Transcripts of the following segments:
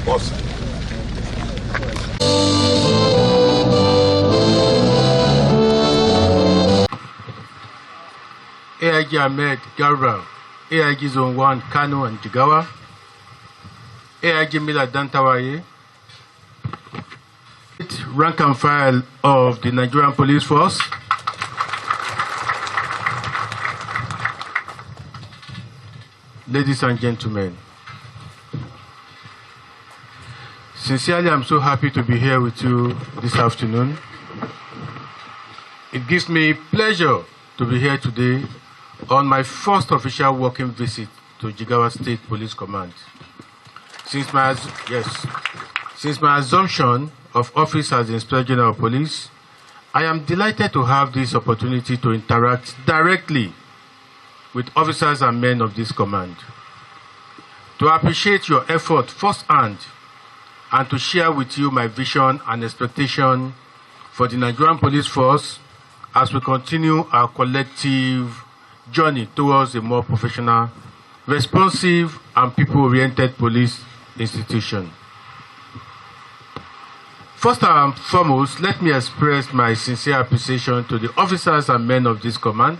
Awesome. AIG Ahmed Garba, AIG Zone 1, Kano and Jigawa, AIG Mila Dantawaye, rank and file of the Nigerian Police Force, ladies and gentlemen, sincerely, I'm so happy to be here with you this afternoon. It gives me pleasure to be here today on my first official working visit to Jigawa State Police Command. Since my assumption of office as the Inspector General of Police, I am delighted to have this opportunity to interact directly with officers and men of this command, to appreciate your effort firsthand, and to share with you my vision and expectation for the Nigerian Police Force as we continue our collective journey towards a more professional, responsive, and people-oriented police institution. First and foremost, let me express my sincere appreciation to the officers and men of this command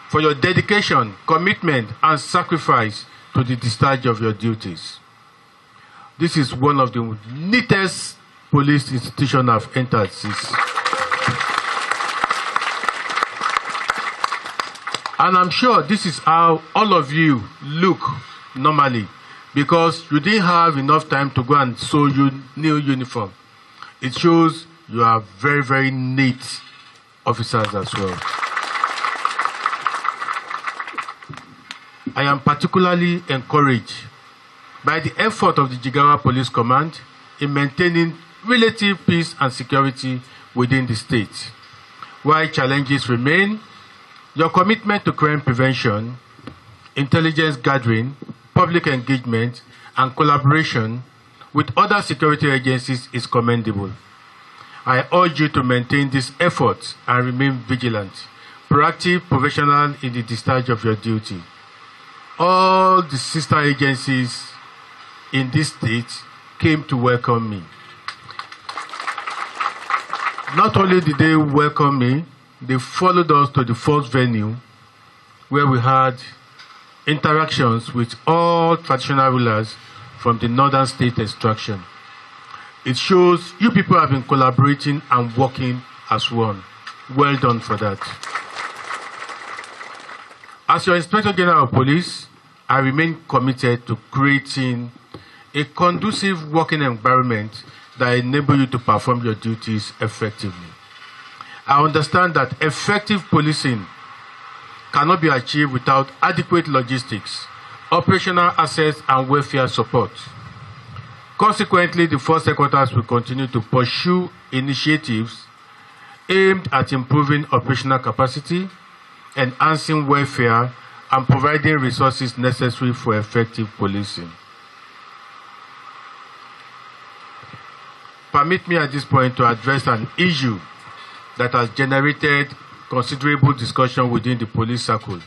for your dedication, commitment, and sacrifice to the discharge of your duties. This is one of the neatest police institutions I've entered since. And I'm sure this is how all of you look normally, because you didn't have enough time to go and sew your new uniform. It shows you are very, very neat officers as well. I am particularly encouraged by the effort of the Jigawa Police Command in maintaining relative peace and security within the state. While challenges remain, your commitment to crime prevention, intelligence gathering, public engagement, and collaboration with other security agencies is commendable. I urge you to maintain these efforts and remain vigilant, proactive, professional in the discharge of your duty. All the sister agencies in this state came to welcome me. Not only did they welcome me, they followed us to the first venue where we had interactions with all traditional rulers from the northern state extraction. It shows you people have been collaborating and working as one. Well done for that. As your Inspector General of Police, I remain committed to creating a conducive working environment that enables you to perform your duties effectively. I understand that effective policing cannot be achieved without adequate logistics, operational assets, and welfare support. Consequently, the Force Headquarters will continue to pursue initiatives aimed at improving operational capacity, enhancing welfare, and providing resources necessary for effective policing. Permit me at this point to address an issue that has generated considerable discussion within the police circle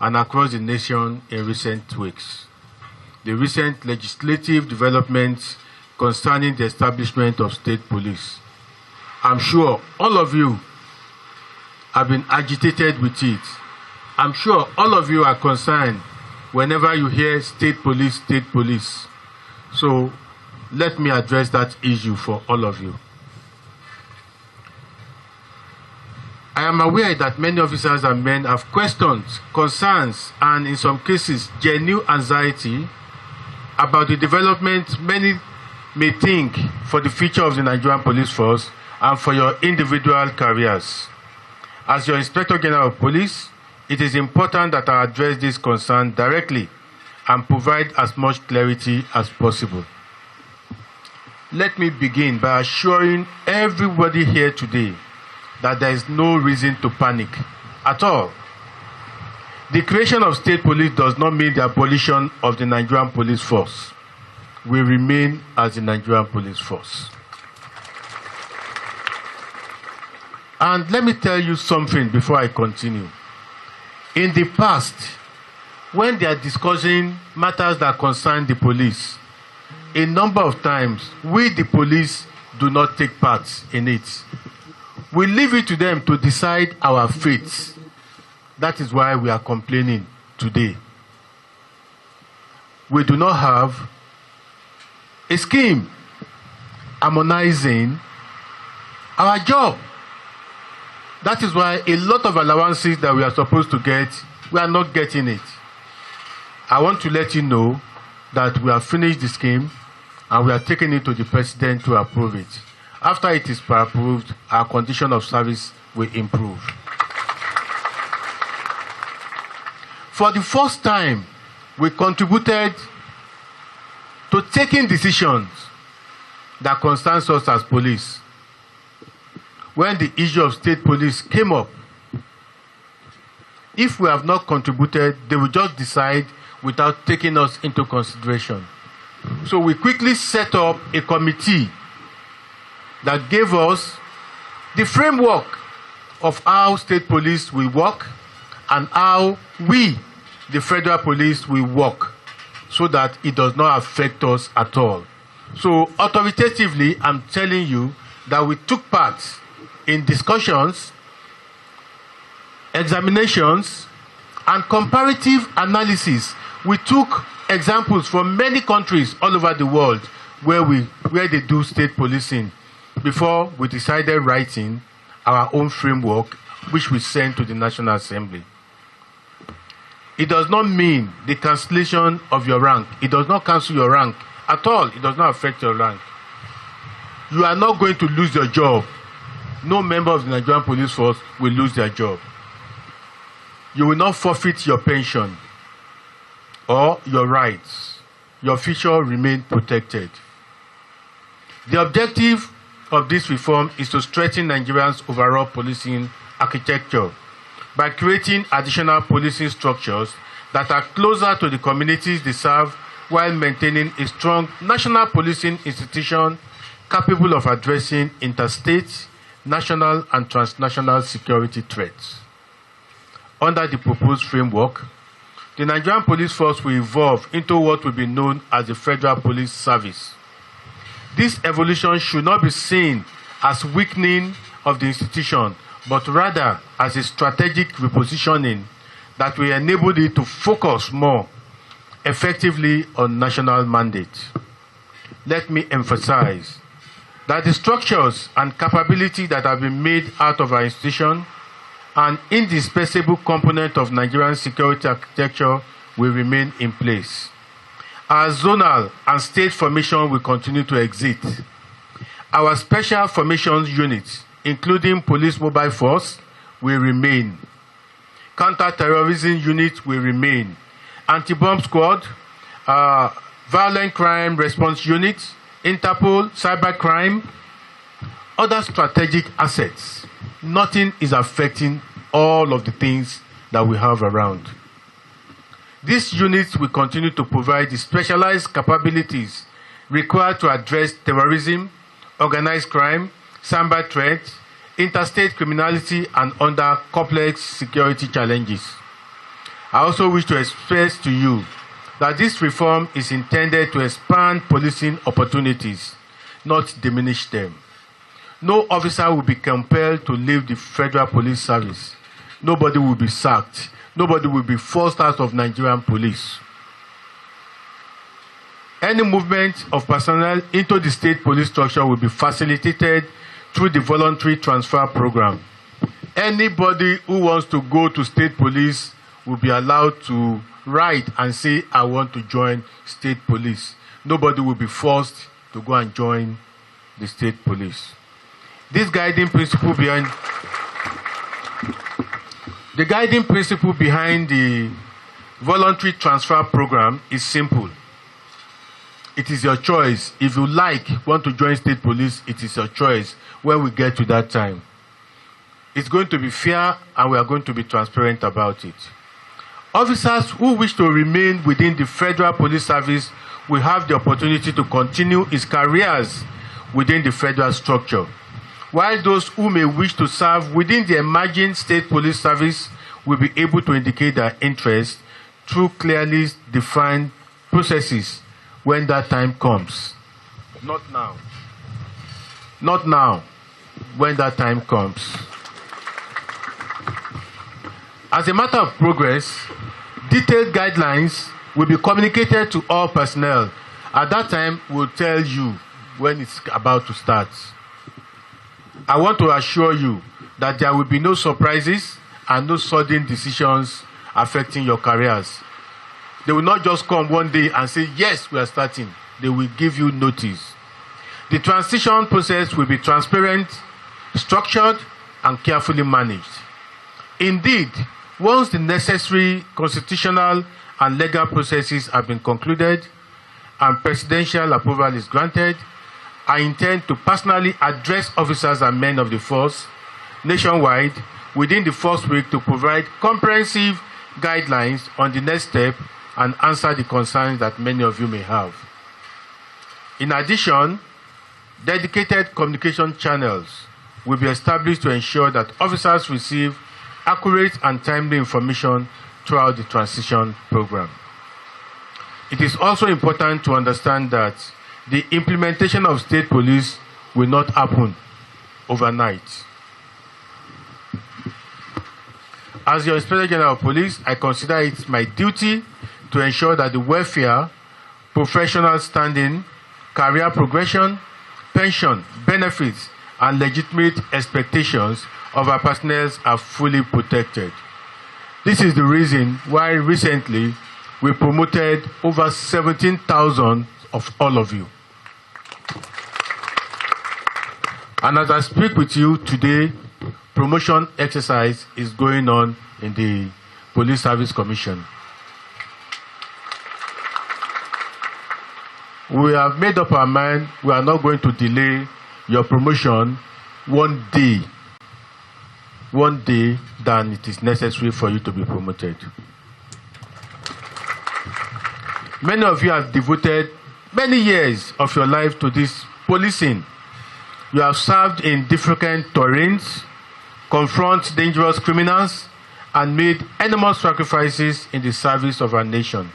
and across the nation in recent weeks. The recent legislative developments concerning the establishment of state police. I'm sure all of you have been agitated with it. I'm sure all of you are concerned whenever you hear state police, state police. So let me address that issue for all of you. I am aware that many officers and men have questions, concerns, and in some cases, genuine anxiety about the development many may think for the future of the Nigerian Police Force and for your individual careers. As your Inspector General of Police, it is important that I address this concern directly and provide as much clarity as possible. Let me begin by assuring everybody here today that there is no reason to panic at all. The creation of state police does not mean the abolition of the Nigerian Police Force. We remain as the Nigerian Police Force. And let me tell you something before I continue. In the past, when they are discussing matters that concern the police, a number of times, we, the police, do not take part in it. We leave it to them to decide our fates. That is why we are complaining today. We do not have a scheme harmonizing our job. That is why a lot of allowances that we are supposed to get, we are not getting it. I want to let you know that we have finished the scheme and we are taking it to the president to approve it. After it is approved, our condition of service will improve. For the first time, we contributed to taking decisions that concerns us as police. When the issue of state police came up, if we have not contributed, they will just decide without taking us into consideration. So we quickly set up a committee that gave us the framework of how state police will work and how we, the federal police, will work so that it does not affect us at all. So authoritatively, I'm telling you that we took part in discussions, examinations, and comparative analysis. We took examples from many countries all over the world where they do state policing before we decided writing our own framework, which we sent to the National Assembly. It does not mean the cancellation of your rank. It does not cancel your rank at all. It does not affect your rank. You are not going to lose your job. No member of the Nigerian Police Force will lose their job. You will not forfeit your pension or your rights. Your future remain protected. The objective of this reform is to strengthen Nigerians' overall policing architecture by creating additional policing structures that are closer to the communities they serve while maintaining a strong national policing institution capable of addressing interstate, national, and transnational security threats. Under the proposed framework, the Nigerian Police Force will evolve into what will be known as the Federal Police Service. This evolution should not be seen as weakening of the institution, but rather as a strategic repositioning that will enable it to focus more effectively on national mandate. Let me emphasize that the structures and capability that have been made out of our institution, an indispensable component of Nigerian security architecture, will remain in place. Our zonal and state formation will continue to exist. Our special formations units, including Police Mobile Force, will remain. Counter-terrorism units will remain. Anti-bomb squad, violent crime response units, Interpol, cybercrime, other strategic assets. Nothing is affecting all of the things that we have around. These units will continue to provide the specialized capabilities required to address terrorism, organized crime, cyber threats, interstate criminality, and other complex security challenges. I also wish to express to you that this reform is intended to expand policing opportunities, not diminish them. No officer will be compelled to leave the Federal Police Service. Nobody will be sacked. Nobody will be forced out of Nigerian police. Any movement of personnel into the state police structure will be facilitated through the voluntary transfer program. Anybody who wants to go to state police will be allowed to write and say, I want to join state police. Nobody will be forced to go and join the state police. This guiding principle behind the voluntary transfer program is simple. It is your choice. If you want to join state police, it is your choice when we get to that time. It's going to be fair and we are going to be transparent about it. Officers who wish to remain within the Federal Police Service will have the opportunity to continue his careers within the federal structure, while those who may wish to serve within the emerging state police service will be able to indicate their interest through clearly defined processes when that time comes. Not now. Not now, when that time comes. As a matter of progress, detailed guidelines will be communicated to all personnel. At that time, we'll tell you when it's about to start. I want to assure you that there will be no surprises and no sudden decisions affecting your careers. They will not just come one day and say, yes, we are starting. They will give you notice. The transition process will be transparent, structured, and carefully managed. Indeed, once the necessary constitutional and legal processes have been concluded and presidential approval is granted, I intend to personally address officers and men of the force nationwide within the first week to provide comprehensive guidelines on the next step and answer the concerns that many of you may have. In addition, dedicated communication channels will be established to ensure that officers receive accurate and timely information throughout the transition program. It is also important to understand that the implementation of state police will not happen overnight. As your Inspector General of Police, I consider it my duty to ensure that the welfare, professional standing, career progression, pension, benefits, and legitimate expectations of our personnel are fully protected. This is the reason why recently we promoted over 17,000 of all of you. And as I speak with you today, promotion exercise is going on in the Police Service Commission. We have made up our mind, we are not going to delay your promotion one day than it is necessary for you to be promoted. Many of you have devoted many years of your life to this policing. You have served in different terrains, confront dangerous criminals, and made enormous sacrifices in the service of our nation.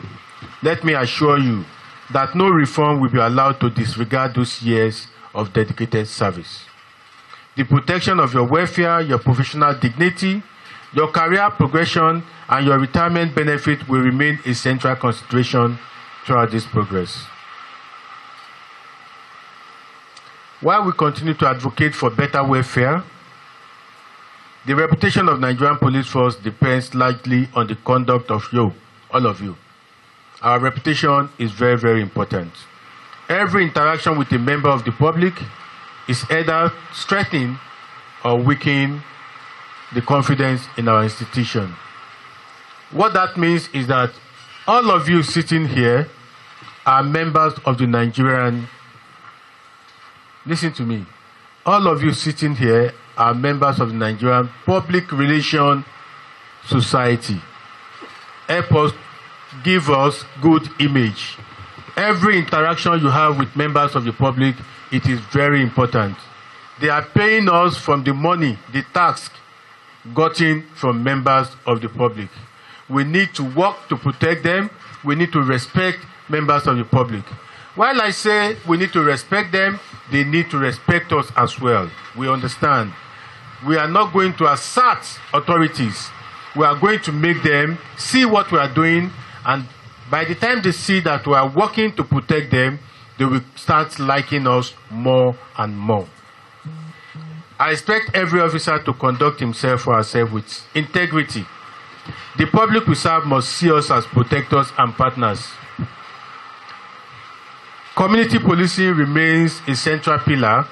Let me assure you that no reform will be allowed to disregard those years of dedicated service. The protection of your welfare, your professional dignity, your career progression, and your retirement benefit will remain a central consideration throughout this progress. While we continue to advocate for better welfare, the reputation of Nigerian police force depends largely on the conduct of you, all of you. Our reputation is very, very important. Every interaction with a member of the public is either strengthening or weakening the confidence in our institution. What that means is that all of you sitting here are members of the Nigerian. Listen to me. All of you sitting here are members of the Nigerian Public Relations Society. Help us, give us good image. Every interaction you have with members of the public, it is very important. They are paying us from the money, the tax gotten from members of the public. We need to work to protect them. We need to respect members of the public. While I say we need to respect them, they need to respect us as well. We understand. We are not going to assert authorities. We are going to make them see what we are doing, and by the time they see that we are working to protect them, they will start liking us more and more. I expect every officer to conduct himself or herself with integrity. The public we serve must see us as protectors and partners. Community policing remains a central pillar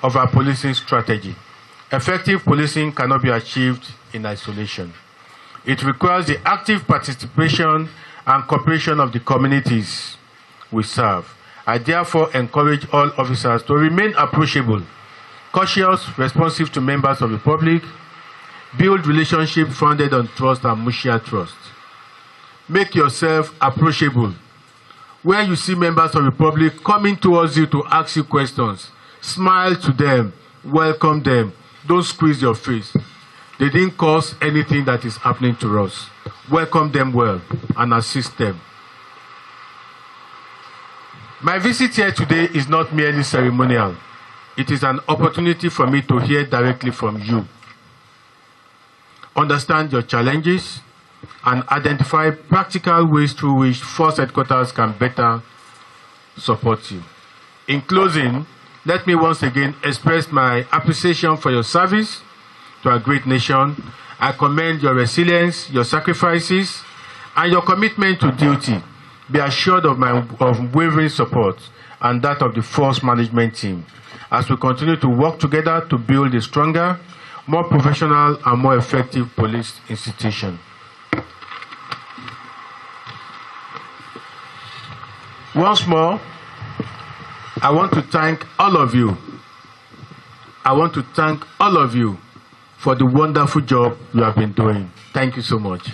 of our policing strategy. Effective policing cannot be achieved in isolation. It requires the active participation and cooperation of the communities we serve. I therefore encourage all officers to remain approachable, cautious, responsive to members of the public, build relationships founded on trust and mutual trust. Make yourself approachable. When you see members of the public coming towards you to ask you questions, smile to them, welcome them, don't squeeze your face. They didn't cause anything that is happening to us. Welcome them well and assist them. My visit here today is not merely ceremonial. It is an opportunity for me to hear directly from you, understand your challenges, and identify practical ways through which Force Headquarters can better support you. In closing, let me once again express my appreciation for your service to our great nation. I commend your resilience, your sacrifices, and your commitment to duty. Be assured of my unwavering support and that of the Force Management team as we continue to work together to build a stronger, more professional, and more effective police institution. Once more, I want to thank all of you. I want to thank all of you for the wonderful job you have been doing. Thank you so much.